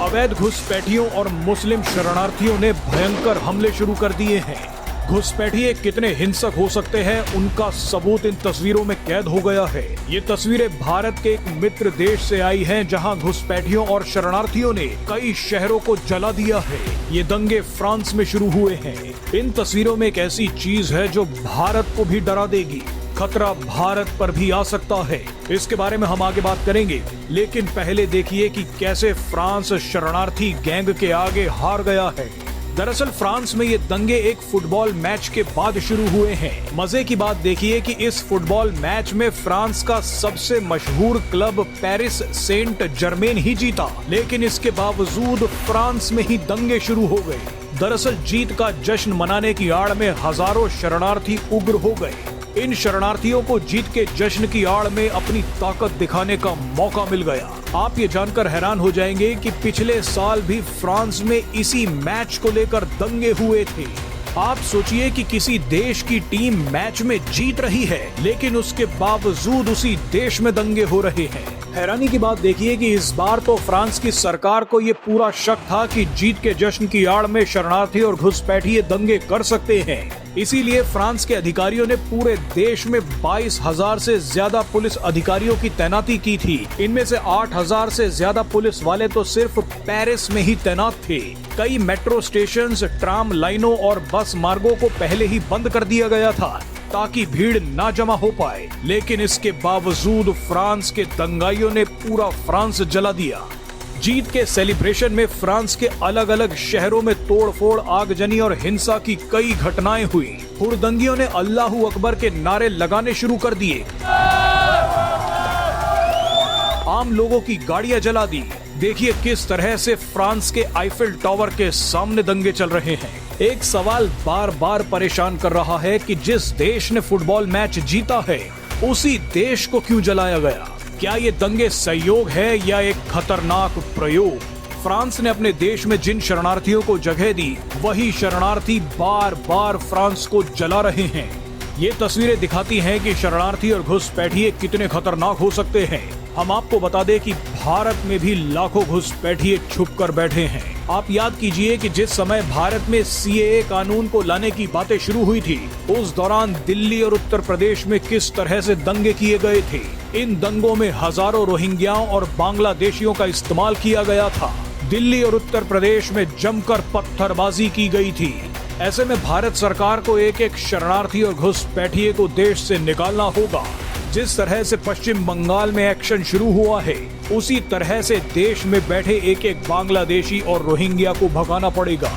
अवैध घुसपैठियों और मुस्लिम शरणार्थियों ने भयंकर हमले शुरू कर दिए हैं। घुसपैठिए कितने हिंसक हो सकते हैं उनका सबूत इन तस्वीरों में कैद हो गया है। ये तस्वीरें भारत के एक मित्र देश से आई हैं, जहां घुसपैठियों और शरणार्थियों ने कई शहरों को जला दिया है। ये दंगे फ्रांस में शुरू हुए हैं। इन तस्वीरों में एक ऐसी चीज है जो भारत को भी डरा देगी। खतरा भारत पर भी आ सकता है। इसके बारे में हम आगे बात करेंगे, लेकिन पहले देखिए कि कैसे फ्रांस शरणार्थी गैंग के आगे हार गया है। दरअसल फ्रांस में ये दंगे एक फुटबॉल मैच के बाद शुरू हुए हैं। मजे की बात देखिए कि इस फुटबॉल मैच में फ्रांस का सबसे मशहूर क्लब पेरिस सेंट जर्मेन ही जीता, लेकिन इसके बावजूद फ्रांस में ही दंगे शुरू हो गए। दरअसल जीत का जश्न मनाने की आड़ में हजारों शरणार्थी उग्र हो गए। इन शरणार्थियों को जीत के जश्न की आड़ में अपनी ताकत दिखाने का मौका मिल गया। आप ये जानकर हैरान हो जाएंगे कि पिछले साल भी फ्रांस में इसी मैच को लेकर दंगे हुए थे। आप सोचिए कि किसी देश की टीम मैच में जीत रही है, लेकिन उसके बावजूद उसी देश में दंगे हो रहे हैं। हैरानी की बात देखिए कि इस बार तो फ्रांस की सरकार को ये पूरा शक था कि जीत के जश्न की आड़ में शरणार्थी और घुसपैठिए दंगे कर सकते हैं। इसीलिए फ्रांस के अधिकारियों ने पूरे देश में 22,000 से ज्यादा पुलिस अधिकारियों की तैनाती की थी। इनमें से 8,000 से ज्यादा पुलिस वाले तो सिर्फ पेरिस में ही तैनात थे। कई मेट्रो स्टेशन, ट्राम लाइनों और बस मार्गों को पहले ही बंद कर दिया गया था ताकि भीड़ ना जमा हो पाए, लेकिन इसके बावजूद फ्रांस के दंगाइयों ने पूरा फ्रांस जला दिया। जीत के सेलिब्रेशन में फ्रांस के अलग अलग शहरों में तोड़फोड़, आगजनी और हिंसा की कई घटनाएं हुई। हुड़दंगियों ने अल्लाहू अकबर के नारे लगाने शुरू कर दिए, आम लोगों की गाड़ियां जला दी। देखिए किस तरह से फ्रांस के आईफिल टावर के सामने दंगे चल रहे हैं। एक सवाल बार बार परेशान कर रहा है कि जिस देश ने फुटबॉल मैच जीता है, उसी देश को क्यों जलाया गया? क्या ये दंगे सहयोग है या एक खतरनाक प्रयोग? फ्रांस ने अपने देश में जिन शरणार्थियों को जगह दी, वही शरणार्थी बार बार फ्रांस को जला रहे हैं। ये तस्वीरें दिखाती हैं कि शरणार्थी और घुसपैठिए कितने खतरनाक हो सकते हैं। हम आपको बता दें कि भारत में भी लाखों घुसपैठिए छुप कर बैठे हैं। आप याद कीजिए कि जिस समय भारत में सीएए कानून को लाने की बातें शुरू हुई थी, उस दौरान दिल्ली और उत्तर प्रदेश में किस तरह से दंगे किए गए थे। इन दंगों में हजारों रोहिंग्याओं और बांग्लादेशियों का इस्तेमाल किया गया था। दिल्ली और उत्तर प्रदेश में जमकर पत्थरबाजी की गई थी। ऐसे में भारत सरकार को एक एक शरणार्थी और घुसपैठिए को देश से निकालना होगा। जिस तरह से पश्चिम बंगाल में एक्शन शुरू हुआ है, उसी तरह से देश में बैठे एक एक बांग्लादेशी और रोहिंग्या को भगाना पड़ेगा।